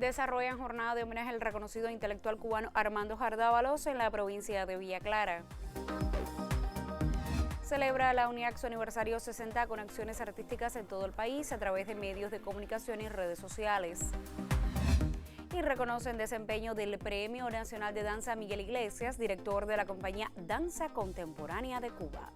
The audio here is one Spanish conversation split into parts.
Desarrollan jornada de homenaje al reconocido intelectual cubano Armando Jar Dávalos en la provincia de Villa Clara. Celebra la UNIAC su aniversario 60 con acciones artísticas en todo el país a través de medios de comunicación y redes sociales. Y reconocen desempeño del Premio Nacional de Danza Miguel Iglesias, director de la compañía Danza Contemporánea de Cuba.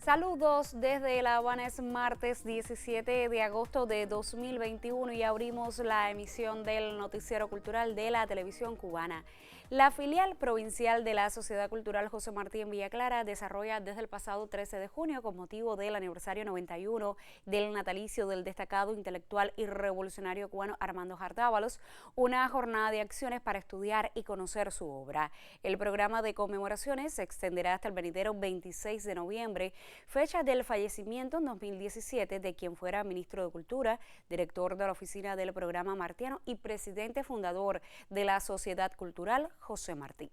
Saludos desde La Habana, es martes 17 de agosto de 2021 y abrimos la emisión del noticiero cultural de la televisión cubana. La filial provincial de la Sociedad Cultural José Martí en Villa Clara desarrolla desde el pasado 13 de junio, con motivo del aniversario 91 del natalicio del destacado intelectual y revolucionario cubano Armando Jar Dávalos, una jornada de acciones para estudiar y conocer su obra. El programa de conmemoraciones se extenderá hasta el venidero 26 de noviembre, fecha del fallecimiento en 2017 de quien fuera ministro de Cultura, director de la oficina del programa martiano y presidente fundador de la Sociedad Cultural José Martí.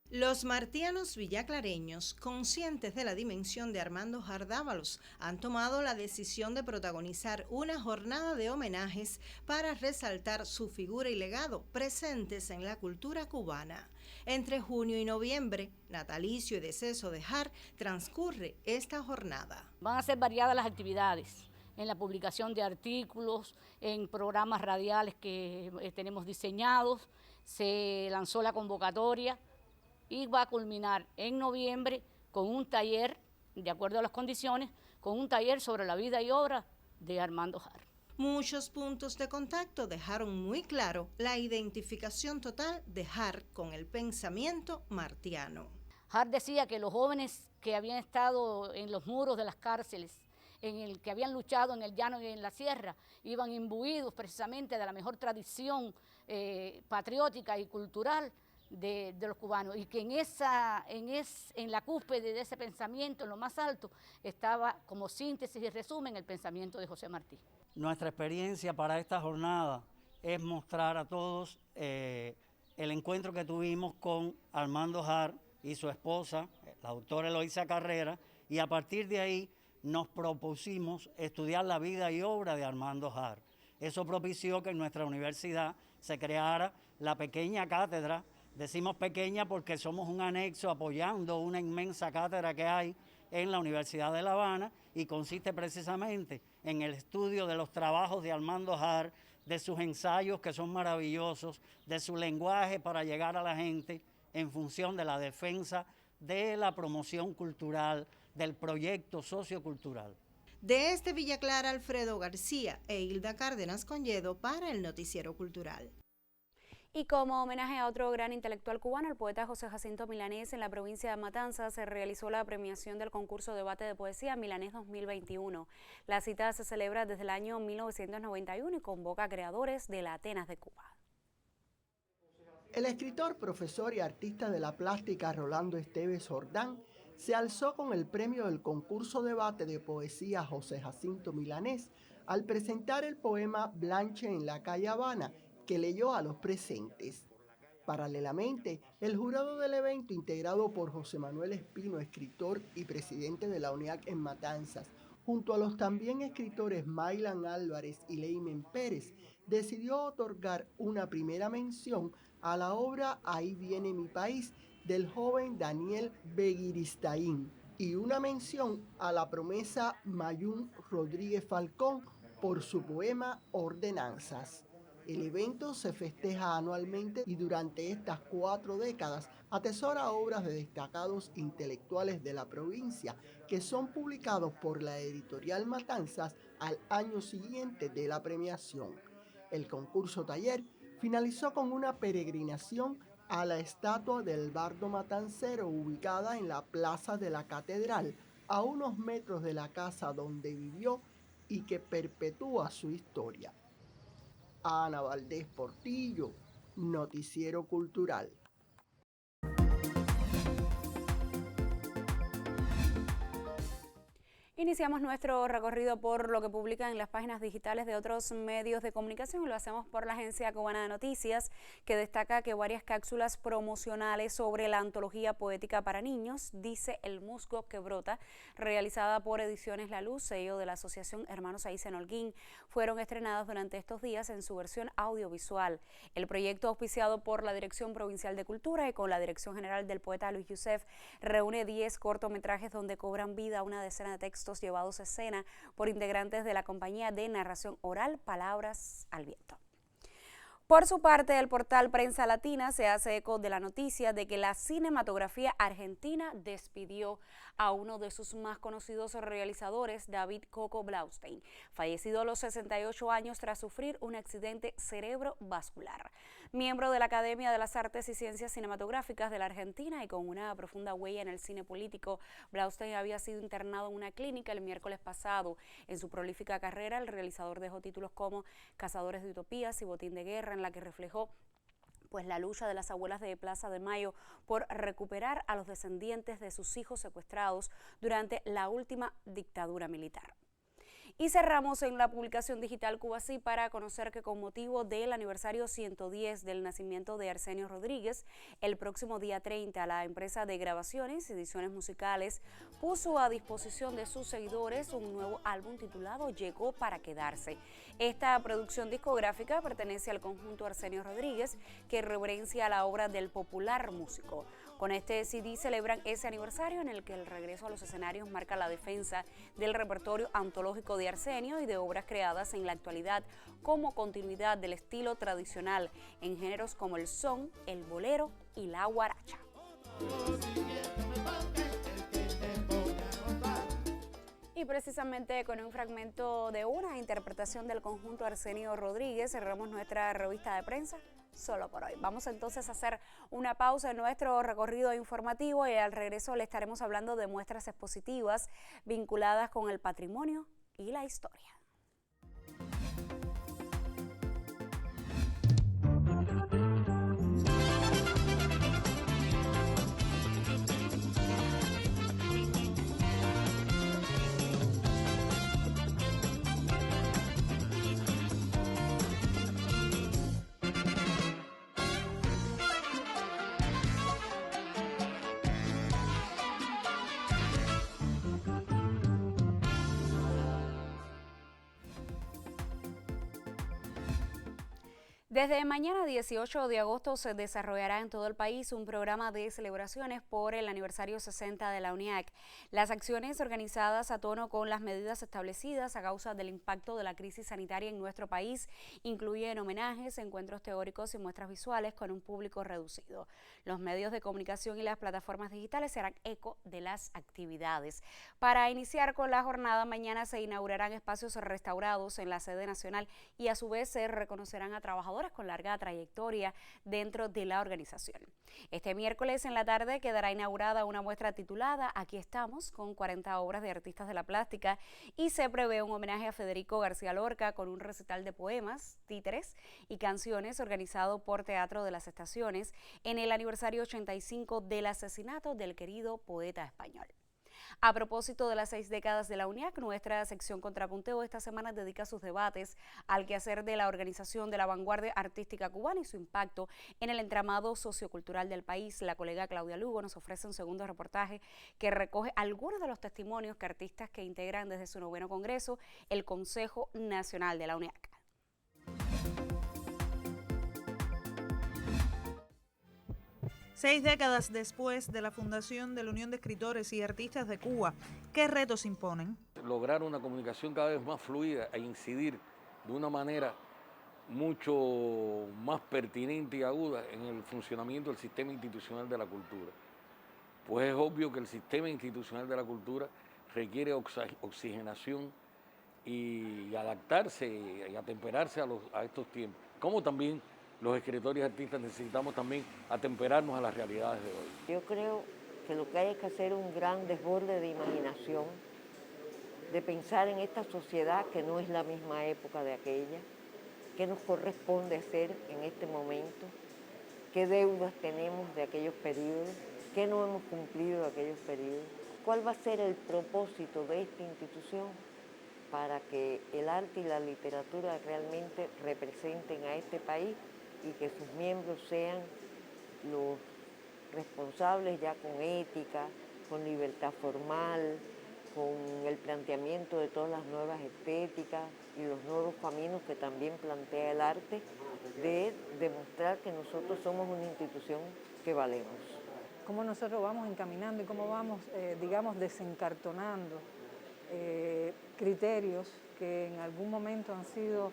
Los martianos villaclareños, conscientes de la dimensión de Armando Jar Dávalos, han tomado la decisión de protagonizar una jornada de homenajes para resaltar su figura y legado presentes en la cultura cubana. Entre junio y noviembre, natalicio y deceso de Jar, transcurre esta jornada. Van a ser variadas las actividades en la publicación de artículos, en programas radiales que tenemos diseñados. Se lanzó la convocatoria y va a culminar en noviembre con un taller, de acuerdo a las condiciones, con un taller sobre la vida y obra de Armando Jar. Muchos puntos de contacto dejaron muy claro la identificación total de Jar con el pensamiento martiano. Jar decía que los jóvenes que habían estado en los muros de las cárceles, que habían luchado en el llano y en la sierra, iban imbuidos precisamente de la mejor tradición patriótica y cultural de los cubanos, y que en la cúspide de ese pensamiento, en lo más alto, estaba como síntesis y resumen el pensamiento de José Martí. Nuestra experiencia para esta jornada es mostrar a todos el encuentro que tuvimos con Armando Jar y su esposa, la doctora Eloísa Carrera, y a partir de ahí nos propusimos estudiar la vida y obra de Armando Jar. Eso propició que en nuestra universidad se creara la pequeña cátedra. Decimos pequeña porque somos un anexo apoyando una inmensa cátedra que hay en la Universidad de La Habana, y consiste precisamente en el estudio de los trabajos de Armando Jar, de sus ensayos que son maravillosos, de su lenguaje para llegar a la gente en función de la defensa de la promoción cultural, del proyecto sociocultural. Desde Villa Clara, Alfredo García e Hilda Cárdenas Conyedo para el Noticiero Cultural. Y como homenaje a otro gran intelectual cubano, el poeta José Jacinto Milanés, en la provincia de Matanzas se realizó la premiación del concurso Debate de Poesía Milanés 2021. La cita se celebra desde el año 1991 y convoca a creadores de la Atenas de Cuba. El escritor, profesor y artista de la plástica Rolando Esteves Jordán se alzó con el premio del concurso Debate de Poesía José Jacinto Milanés al presentar el poema Blanche en la calle Habana, que leyó a los presentes. Paralelamente, el jurado del evento, integrado por José Manuel Espino, escritor y presidente de la UNIAC en Matanzas, junto a los también escritores Maylan Álvarez y Leimen Pérez, decidió otorgar una primera mención a la obra Ahí viene mi país, del joven Daniel Begiristain, y una mención a la promesa Mayún Rodríguez Falcón por su poema Ordenanzas. El evento se festeja anualmente y durante estas 4 décadas atesora obras de destacados intelectuales de la provincia que son publicados por la editorial Matanzas al año siguiente de la premiación. El concurso taller finalizó con una peregrinación a la estatua del bardo matancero ubicada en la plaza de la Catedral, a unos metros de la casa donde vivió y que perpetúa su historia. Ana Valdés Portillo, Noticiero Cultural. Iniciamos nuestro recorrido por lo que publican en las páginas digitales de otros medios de comunicación y lo hacemos por la Agencia Cubana de Noticias, que destaca que varias cápsulas promocionales sobre la antología poética para niños, Dice el musgo que brota, realizada por Ediciones La Luz, sello de la Asociación Hermanos Aysen Holguín, fueron estrenadas durante estos días en su versión audiovisual. El proyecto, auspiciado por la Dirección Provincial de Cultura y con la Dirección General del poeta Luis Yusef, reúne 10 cortometrajes donde cobran vida una decena de textos llevados a escena por integrantes de la compañía de narración oral Palabras al Viento. Por su parte, el portal Prensa Latina se hace eco de la noticia de que la cinematografía argentina despidió a uno de sus más conocidos realizadores, David Coco Blaustein, fallecido a los 68 años tras sufrir un accidente cerebrovascular. Miembro de la Academia de las Artes y Ciencias Cinematográficas de la Argentina y con una profunda huella en el cine político, Blaustein había sido internado en una clínica el miércoles pasado. En su prolífica carrera, el realizador dejó títulos como Cazadores de Utopías y Botín de Guerra, en la que reflejó la lucha de las abuelas de Plaza de Mayo por recuperar a los descendientes de sus hijos secuestrados durante la última dictadura militar. Y cerramos en la publicación digital Cubasí para conocer que con motivo del aniversario 110 del nacimiento de Arsenio Rodríguez, el próximo día 30 la empresa de grabaciones y ediciones musicales puso a disposición de sus seguidores un nuevo álbum titulado Llegó para quedarse. Esta producción discográfica pertenece al conjunto Arsenio Rodríguez, que reverencia la obra del popular músico. Con este CD celebran ese aniversario en el que el regreso a los escenarios marca la defensa del repertorio antológico de Arsenio y de obras creadas en la actualidad como continuidad del estilo tradicional en géneros como el son, el bolero y la guaracha. Y precisamente con un fragmento de una interpretación del conjunto Arsenio Rodríguez cerramos nuestra revista de prensa solo por hoy. Vamos entonces a hacer una pausa en nuestro recorrido informativo y al regreso le estaremos hablando de muestras expositivas vinculadas con el patrimonio y la historia. Desde mañana 18 de agosto se desarrollará en todo el país un programa de celebraciones por el aniversario 60 de la UNIAC. Las acciones organizadas a tono con las medidas establecidas a causa del impacto de la crisis sanitaria en nuestro país incluyen homenajes, encuentros teóricos y muestras visuales con un público reducido. Los medios de comunicación y las plataformas digitales se harán eco de las actividades. Para iniciar con la jornada, mañana se inaugurarán espacios restaurados en la sede nacional y a su vez se reconocerán a trabajadores con larga trayectoria dentro de la organización. Este miércoles en la tarde quedará inaugurada una muestra titulada Aquí estamos, con 40 obras de artistas de la plástica, y se prevé un homenaje a Federico García Lorca con un recital de poemas, títeres y canciones organizado por Teatro de las Estaciones en el aniversario 85 del asesinato del querido poeta español. A propósito de las 6 décadas de la UNIAC, nuestra sección Contrapunteo esta semana dedica sus debates al quehacer de la organización de la vanguardia artística cubana y su impacto en el entramado sociocultural del país. La colega Claudia Lugo nos ofrece un segundo reportaje que recoge algunos de los testimonios que artistas que integran desde su 9º Congreso el Consejo Nacional de la UNIAC. 6 décadas después de la fundación de la Unión de Escritores y Artistas de Cuba, ¿qué retos imponen? Lograr una comunicación cada vez más fluida e incidir de una manera mucho más pertinente y aguda en el funcionamiento del sistema institucional de la cultura. Pues es obvio que el sistema institucional de la cultura requiere oxigenación y adaptarse y atemperarse a estos tiempos, como también los escritores y artistas necesitamos también atemperarnos a las realidades de hoy. Yo creo que lo que hay es que hacer un gran desborde de imaginación, de pensar en esta sociedad que no es la misma época de aquella, qué nos corresponde hacer en este momento, qué deudas tenemos de aquellos periodos, qué no hemos cumplido de aquellos periodos. ¿Cuál va a ser el propósito de esta institución para que el arte y la literatura realmente representen a este país y que sus miembros sean los responsables ya con ética, con libertad formal, con el planteamiento de todas las nuevas estéticas y los nuevos caminos que también plantea el arte, de demostrar que nosotros somos una institución que valemos? Cómo nosotros vamos encaminando y cómo vamos, digamos, desencartonando criterios que en algún momento han sido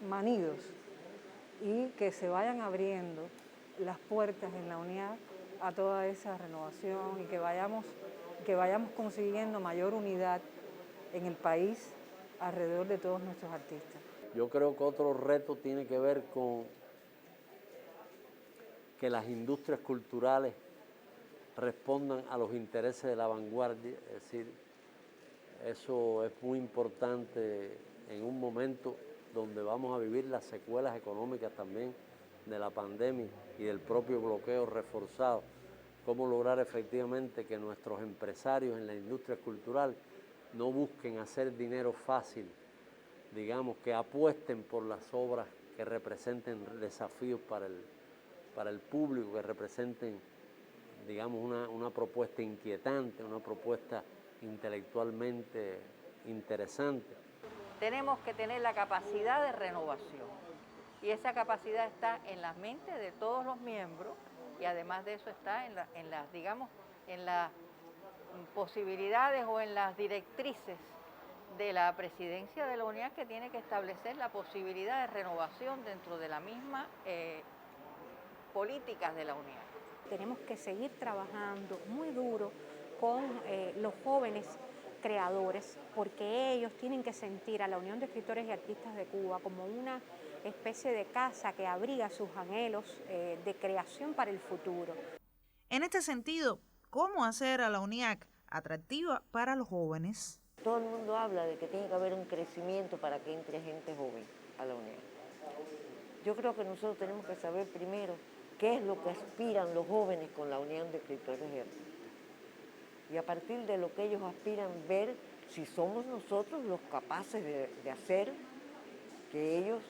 manidos, y que se vayan abriendo las puertas en la UNIAC a toda esa renovación y que vayamos consiguiendo mayor unidad en el país alrededor de todos nuestros artistas. Yo creo que otro reto tiene que ver con que las industrias culturales respondan a los intereses de la vanguardia, es decir, eso es muy importante en un momento donde vamos a vivir las secuelas económicas también de la pandemia y del propio bloqueo reforzado. Cómo lograr efectivamente que nuestros empresarios en la industria cultural no busquen hacer dinero fácil, digamos, que apuesten por las obras que representen desafíos para el público, que representen, digamos, una propuesta inquietante, una propuesta intelectualmente interesante. Tenemos que tener la capacidad de renovación y esa capacidad está en las mentes de todos los miembros y además de eso está en las posibilidades o en las directrices de la presidencia de la UNIAC, que tiene que establecer la posibilidad de renovación dentro de la misma políticas de la UNIAC. Tenemos que seguir trabajando muy duro con los jóvenes creadores, porque ellos tienen que sentir a la Unión de Escritores y Artistas de Cuba como una especie de casa que abriga sus anhelos de creación para el futuro. En este sentido, ¿cómo hacer a la UNIAC atractiva para los jóvenes? Todo el mundo habla de que tiene que haber un crecimiento para que entre gente joven a la UNIAC. Yo creo que nosotros tenemos que saber primero qué es lo que aspiran los jóvenes con la Unión de Escritores y Artistas. Y a partir de lo que ellos aspiran, ver si somos nosotros los capaces de hacer que ellos,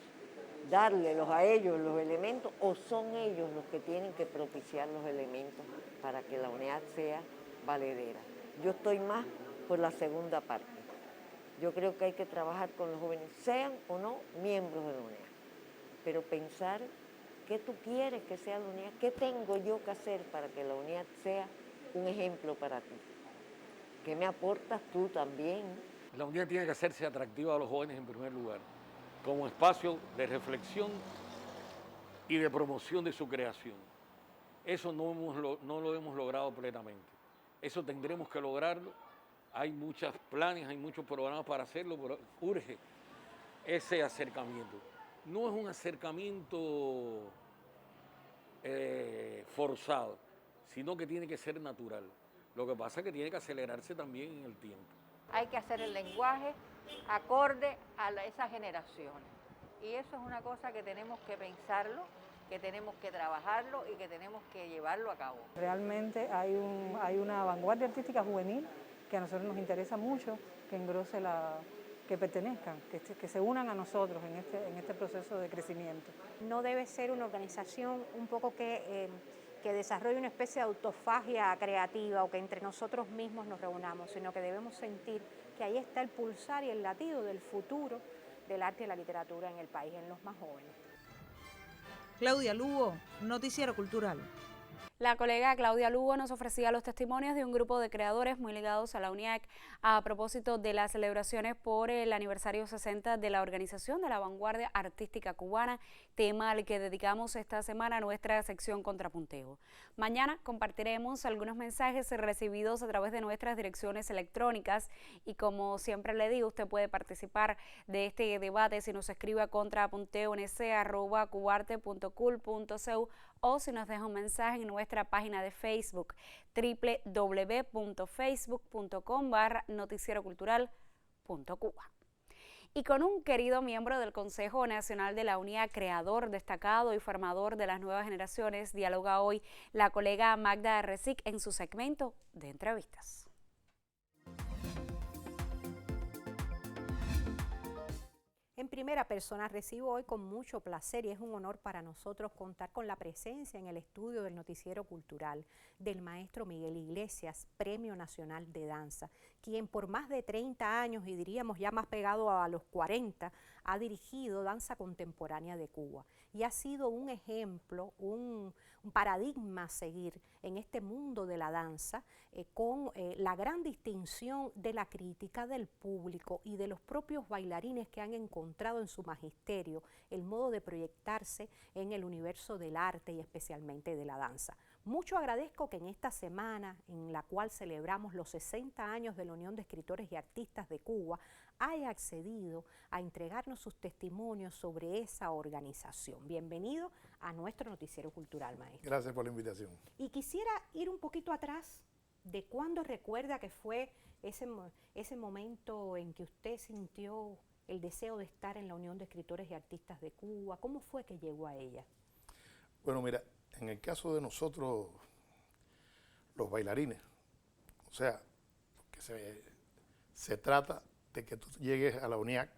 darles a ellos los elementos, o son ellos los que tienen que propiciar los elementos para que la UNIAC sea valedera. Yo estoy más por la segunda parte. Yo creo que hay que trabajar con los jóvenes, sean o no miembros de la UNIAC, pero pensar qué tú quieres que sea la UNIAC, qué tengo yo que hacer para que la UNIAC sea un ejemplo para ti. ¿Qué me aportas tú también? La UNIAC tiene que hacerse atractiva a los jóvenes en primer lugar, como espacio de reflexión y de promoción de su creación. Eso no lo hemos logrado plenamente. Eso tendremos que lograrlo. Hay muchos planes, hay muchos programas para hacerlo, pero urge ese acercamiento. No es un acercamiento forzado, sino que tiene que ser natural. Lo que pasa es que tiene que acelerarse también en el tiempo. Hay que hacer el lenguaje acorde a esas generaciones. Y eso es una cosa que tenemos que pensarlo, que tenemos que trabajarlo y que tenemos que llevarlo a cabo. Realmente hay una vanguardia artística juvenil que a nosotros nos interesa mucho, que engrose que pertenezcan, que se unan a nosotros en este proceso de crecimiento. No debe ser una organización un poco que desarrolle una especie de autofagia creativa o que entre nosotros mismos nos reunamos, sino que debemos sentir que ahí está el pulsar y el latido del futuro del arte y la literatura en el país, en los más jóvenes. Claudia Lugo, Noticiero Cultural. La colega Claudia Lugo nos ofrecía los testimonios de un grupo de creadores muy ligados a la UNIAC a propósito de las celebraciones por el aniversario 60 de la Organización de la Vanguardia Artística Cubana, tema al que dedicamos esta semana nuestra sección Contrapunteo. Mañana compartiremos algunos mensajes recibidos a través de nuestras direcciones electrónicas y como siempre le digo, usted puede participar de este debate si nos escribe a contrapunteo@cubarte.cul.cu o si nos deja un mensaje en nuestra página de Facebook www.facebook.com/noticierocultural.cuba. Y con un querido miembro del Consejo Nacional de la UNIAC, creador, destacado y formador de las nuevas generaciones, dialoga hoy la colega Magda Recic en su segmento de entrevistas. En primera persona recibo hoy con mucho placer y es un honor para nosotros contar con la presencia en el estudio del Noticiero Cultural del maestro Miguel Iglesias, Premio Nacional de Danza, quien por más de 30 años y diríamos ya más pegado a los 40, ha dirigido danza contemporánea de Cuba y ha sido un ejemplo, un paradigma a seguir en este mundo de la danza con la gran distinción de la crítica del público y de los propios bailarines que han encontrado en su magisterio el modo de proyectarse en el universo del arte y especialmente de la danza. Mucho agradezco que en esta semana, en la cual celebramos los 60 años de la Unión de Escritores y Artistas de Cuba, haya accedido a entregarnos sus testimonios sobre esa organización. Bienvenido a nuestro Noticiero Cultural, maestro. Gracias por la invitación. Y quisiera ir un poquito atrás de cuándo recuerda que fue ese momento en que usted sintió el deseo de estar en la Unión de Escritores y Artistas de Cuba. ¿Cómo fue que llegó a ella? Bueno, mira, en el caso de nosotros, los bailarines, o sea, que se trata de que tú llegues a la UNIAC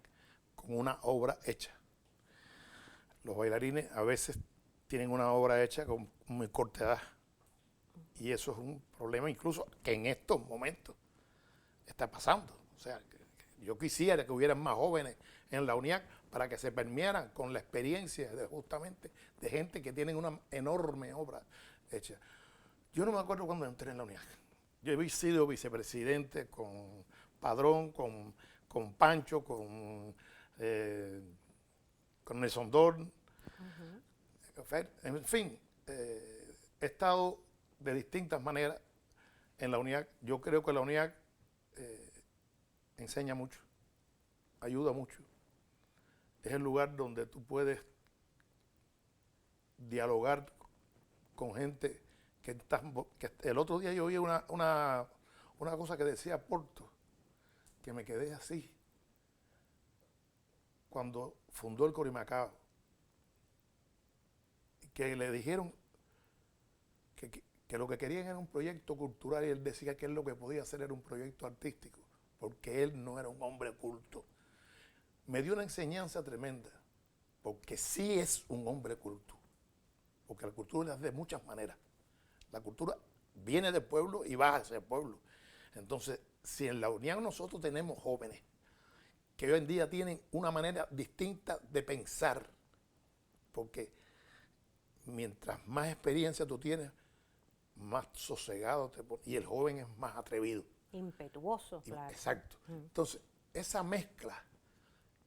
con una obra hecha. Los bailarines a veces tienen una obra hecha con muy corta edad y eso es un problema incluso que en estos momentos está pasando. O sea, yo quisiera que hubieran más jóvenes en la UNIAC para que se permearan con la experiencia justamente de gente que tienen una enorme obra hecha. Yo no me acuerdo cuando entré en la UNIAC. Yo he sido vicepresidente con Padrón, con Pancho, con Nelson Dorn. En fin, he estado de distintas maneras en la UNIAC. Yo creo que la UNIAC enseña mucho, ayuda mucho. Es el lugar donde tú puedes dialogar con gente que el otro día yo oí una cosa que decía Porto, que me quedé así. Cuando fundó el Corimacao, que le dijeron que lo que querían era un proyecto cultural y él decía que él lo que podía hacer era un proyecto artístico, porque él no era un hombre culto. Me dio una enseñanza tremenda, porque sí es un hombre culto, porque la cultura es de muchas maneras. La cultura viene del pueblo y va hacia el pueblo. Entonces, si en la UNIAC nosotros tenemos jóvenes que hoy en día tienen una manera distinta de pensar, porque mientras más experiencia tú tienes, más sosegado te pones, y el joven es más atrevido. Impetuoso, claro. Exacto. Entonces, esa mezcla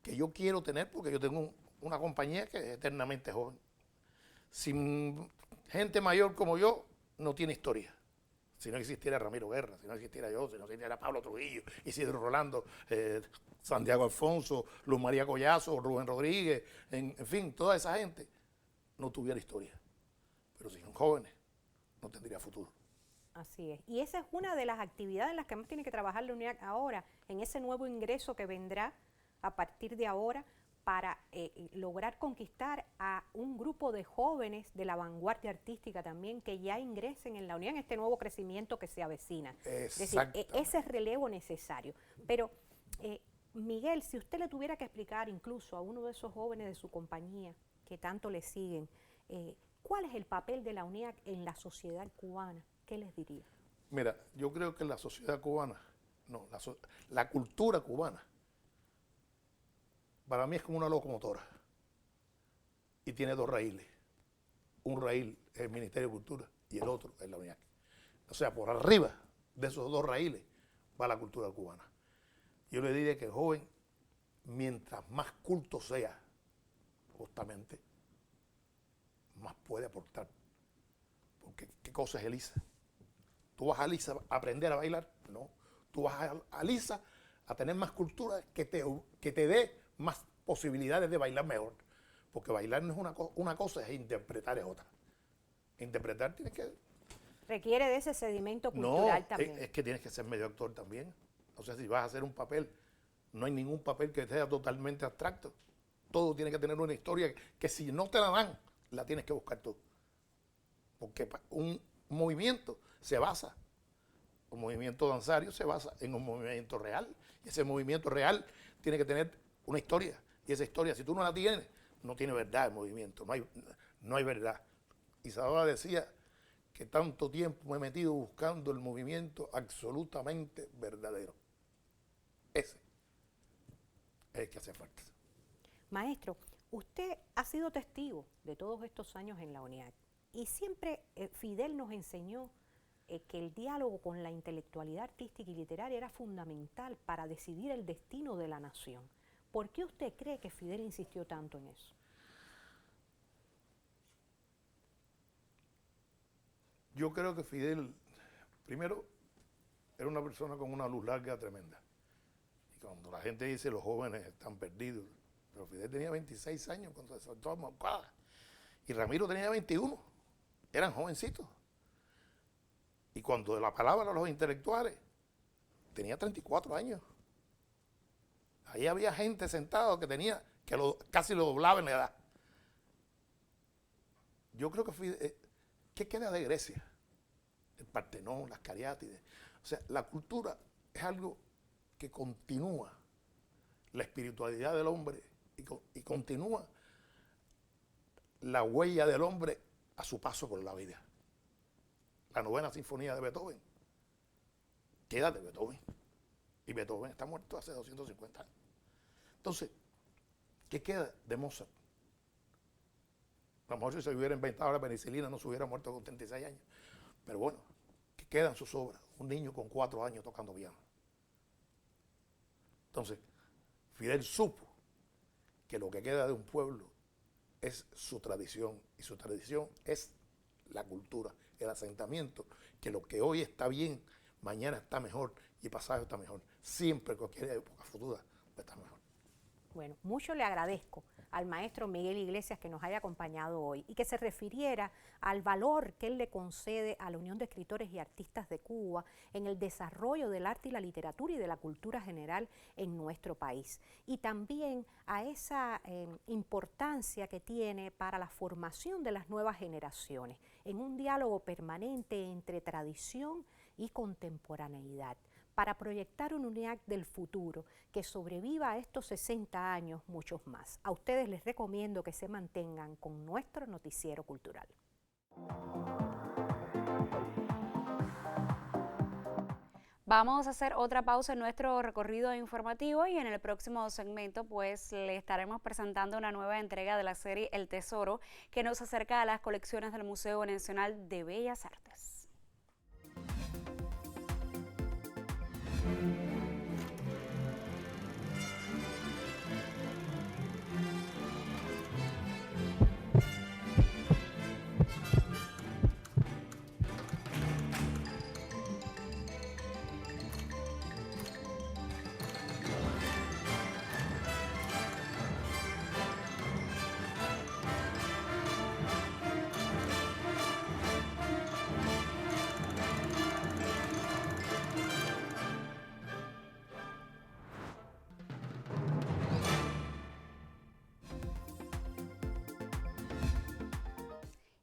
que yo quiero tener, porque yo tengo una compañía que es eternamente joven. Sin gente mayor como yo, no tiene historia. Si no existiera Ramiro Guerra, si no existiera yo, si no existiera Pablo Trujillo, Isidro Rolando, Santiago Alfonso, Luz María Collazo, Rubén Rodríguez, en fin, toda esa gente no tuviera historia. Pero si son jóvenes, no tendría futuro. Así es. Y esa es una de las actividades en las que más tiene que trabajar la UNIAC ahora, en ese nuevo ingreso que vendrá a partir de ahora para lograr conquistar a un grupo de jóvenes de la vanguardia artística también que ya ingresen en la UNIAC en este nuevo crecimiento que se avecina. Es decir, ese relevo necesario. Pero, Miguel, si usted le tuviera que explicar incluso a uno de esos jóvenes de su compañía que tanto le siguen, ¿cuál es el papel de la UNIAC en la sociedad cubana? ¿Qué les diría? Mira, yo creo que la sociedad cubana, no, la cultura cubana, para mí es como una locomotora y tiene dos raíles. Un raíl es el Ministerio de Cultura y el otro es la UNIAC. O sea, por arriba de esos dos raíles va la cultura cubana. Yo le diría que el joven, mientras más culto sea, justamente, más puede aportar. Porque, ¿qué cosa es Elisa? ¿Tú vas a Elisa a aprender a bailar? No. Tú vas a Elisa a tener más cultura que te dé más posibilidades de bailar mejor. Porque bailar no es una cosa, es interpretar es otra. Interpretar tienes que... Requiere de ese sedimento cultural también. Es que tienes que ser medio actor también. O sea, si vas a hacer un papel No hay ningún papel que sea totalmente abstracto. Todo tiene que tener una historia que si no te la dan, la tienes que buscar tú. Porque un movimiento se basa, un movimiento danzario se basa en un movimiento real. Y ese movimiento real tiene que tener una historia. Y esa historia, si tú no la tienes, no tiene verdad el movimiento, no hay verdad. Isadora decía que tanto tiempo me he metido buscando el movimiento absolutamente verdadero. Ese es el que hace falta. Maestro, usted ha sido testigo de todos estos años en la UNIAC y siempre Fidel nos enseñó que el diálogo con la intelectualidad artística y literaria era fundamental para decidir el destino de la nación. ¿Por qué usted cree que Fidel insistió tanto en eso? Yo creo que Fidel, primero, era una persona con una luz larga tremenda. Y cuando la gente dice los jóvenes están perdidos, pero Fidel tenía 26 años cuando se soltó a Moncada. Y Ramiro tenía 21. Eran jovencitos. Y cuando de la palabra a los intelectuales, tenía 34 años. Ahí había gente sentada que casi lo doblaba en la edad. Yo creo que Fidel, ¿qué queda de Grecia? El Partenón, las Cariátides. O sea, la cultura es algo que continúa la espiritualidad del hombre y continúa la huella del hombre a su paso por la vida. La novena sinfonía de Beethoven queda de Beethoven. Y Beethoven está muerto hace 250 años. Entonces, ¿qué queda de Mozart? A lo mejor si se hubiera inventado la penicilina no se hubiera muerto con 36 años. Pero bueno, ¿qué quedan sus obras? Un niño con 4 años tocando piano. Entonces, Fidel supo que lo que queda de un pueblo es su tradición. Y su tradición es la cultura, el asentamiento. Que lo que hoy está bien, mañana está mejor y pasado está mejor. Siempre, cualquier época futura, está mejor. Bueno, mucho le agradezco al maestro Miguel Iglesias que nos haya acompañado hoy y que se refiriera al valor que él le concede a la Unión de Escritores y Artistas de Cuba en el desarrollo del arte y la literatura y de la cultura general en nuestro país. Y también a esa importancia que tiene para la formación de las nuevas generaciones en un diálogo permanente entre tradición y contemporaneidad, para proyectar un UNIAC del futuro que sobreviva a estos 60 años, muchos más. A ustedes les recomiendo que se mantengan con nuestro noticiero cultural. Vamos a hacer otra pausa en nuestro recorrido informativo y en el próximo segmento pues le estaremos presentando una nueva entrega de la serie El Tesoro que nos acerca a las colecciones del Museo Nacional de Bellas Artes.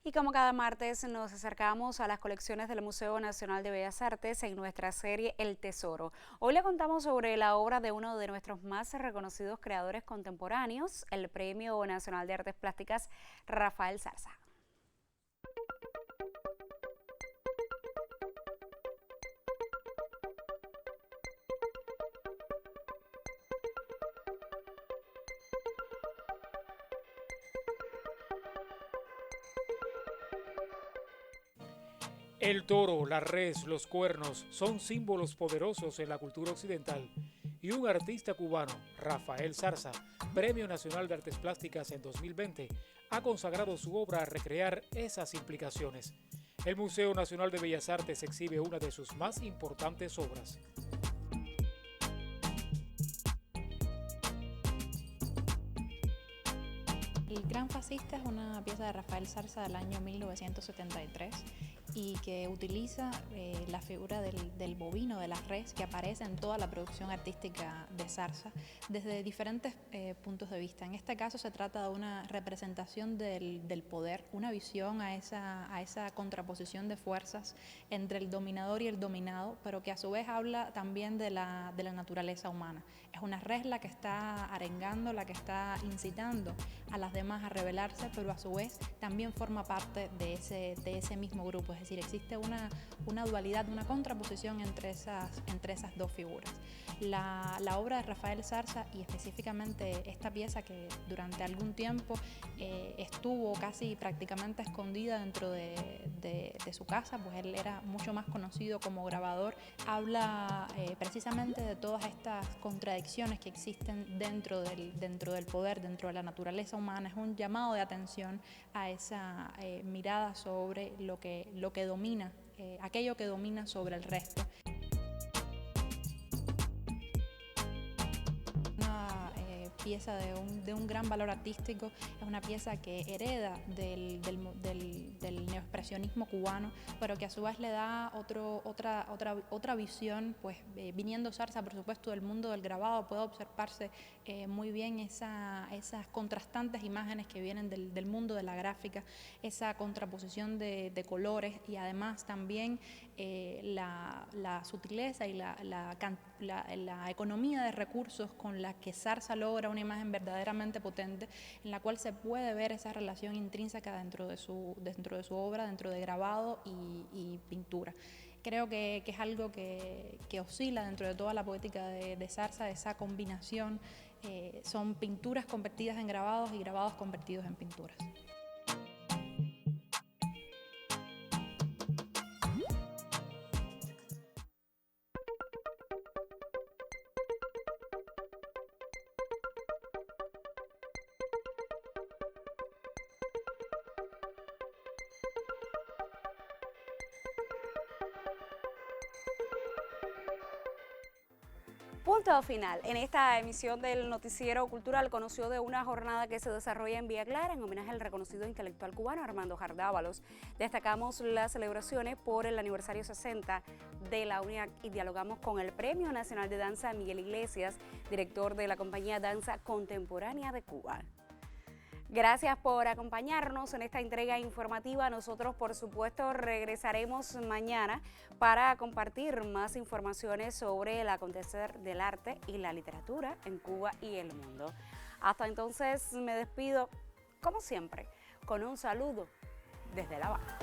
Y como cada martes nos acercamos a las colecciones del Museo Nacional de Bellas Artes en nuestra serie El Tesoro. Hoy le contamos sobre la obra de uno de nuestros más reconocidos creadores contemporáneos, el Premio Nacional de Artes Plásticas Rafael Zarza. El toro, la res, los cuernos son símbolos poderosos en la cultura occidental y un artista cubano, Rafael Zarza, Premio Nacional de Artes Plásticas en 2020, ha consagrado su obra a recrear esas implicaciones. El Museo Nacional de Bellas Artes exhibe una de sus más importantes obras. El Gran Fascista es una pieza de Rafael Zarza del año 1973 y que utiliza la figura del bovino, de la res, que aparece en toda la producción artística de Zarza desde diferentes puntos de vista. En este caso se trata de una representación del poder, una visión a esa contraposición de fuerzas entre el dominador y el dominado, pero que a su vez habla también de la naturaleza humana. Es una res la que está arengando, la que está incitando a las demás a rebelarse, pero a su vez también forma parte de ese mismo grupo. Es decir, existe una dualidad, una contraposición entre esas dos figuras. La obra de Rafael Zarza, y específicamente esta pieza que durante algún tiempo estuvo casi prácticamente escondida dentro de su casa, pues él era mucho más conocido como grabador, habla precisamente de todas estas contradicciones que existen dentro del poder, dentro de la naturaleza humana. Es un llamado de atención a esa mirada sobre lo que domina, aquello que domina sobre el resto. Pieza de un gran valor artístico, es una pieza que hereda del neoexpresionismo cubano, pero que a su vez le da otra visión, pues viniendo Zarza, por supuesto, del mundo del grabado, puede observarse muy bien esas contrastantes imágenes que vienen del mundo de la gráfica, esa contraposición de colores, y además también la sutileza y la economía de recursos con la que Zarza logra una imagen verdaderamente potente, en la cual se puede ver esa relación intrínseca dentro de su obra, dentro de grabado y pintura. Creo que es algo que oscila dentro de toda la poética de Zarza, esa combinación. Son pinturas convertidas en grabados y grabados convertidos en pinturas. Punto final. En esta emisión del Noticiero Cultural conoció de una jornada que se desarrolla en Villa Clara en homenaje al reconocido intelectual cubano Armando Jar Dávalos. Destacamos las celebraciones por el aniversario 60 de la UNIAC y dialogamos con el Premio Nacional de Danza Miguel Iglesias, director de la compañía Danza Contemporánea de Cuba. Gracias por acompañarnos en esta entrega informativa. Nosotros, por supuesto, regresaremos mañana para compartir más informaciones sobre el acontecer del arte y la literatura en Cuba y el mundo. Hasta entonces me despido, como siempre, con un saludo desde La Habana.